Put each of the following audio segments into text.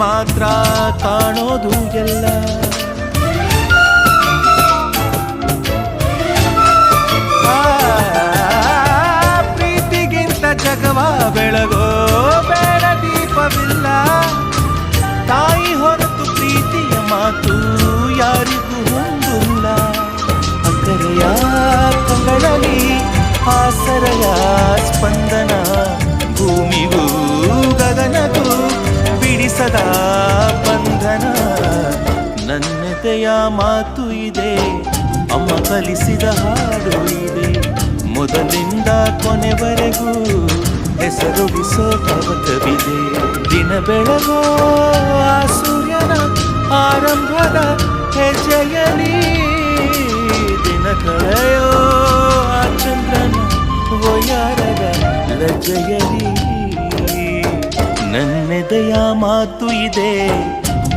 ಮಾತ್ರ ಕಾಣೋದು ಎಲ್ಲ. ಪ್ರೀತಿಗಿಂತ ಜಗವ ಬೆಳಗೋ ಬೇಡ ದೀಪವಿಲ್ಲ. ತಾಯಿ ಹೊರತು ಪ್ರೀತಿಯ ಮಾತು ಯಾರಿಗೂ ಹೊಂದಿಲ್ಲ. ಅಕ್ಕರೆಯ ಕಂಗಳಲ್ಲಿ ಆಸರೆಯ ಸ್ಪಂದನ, ಭೂಮಿಗೂ ಗಗನಗೂ ಬಿಡಿಸದ ಬಂಧನ. ನನ್ನೆದೆಯ ಮಾತು ಇದೆ, ಅಮ್ಮ ಕಲಿಸಿದ ಹಾಡು ಇದೆ. ಮೊದಲಿಂದ ಕೊನೆವರೆಗೂ ಹೆಸರುಗಿಸೋ ಕವತವಿದೆ. ದಿನ ಬೆಳಗೋ ಆ ಸೂರ್ಯನ ಆರಂಭದ ಹೆಜ್ಜೆಯಲಿ, ದಿನ ಕಳೆಯೋ ಆ ಚಂದ್ರನ ಒಯ್ಯಾರದ ಲಜ್ಜೆಯಲಿ. ನನ್ನೆದೆಯ ಮಾತು ಇದೆ,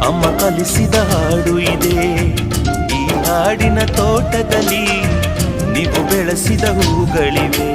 ಅಮ್ಮ ಕಲಿಸಿದ ಹಾಡು ಇದೆ. ಈ ಹಾಡಿನ ತೋಟದಲ್ಲಿ ನೀವು ಬೆಳೆಸಿದ ಹೂಗಳಿವೆ.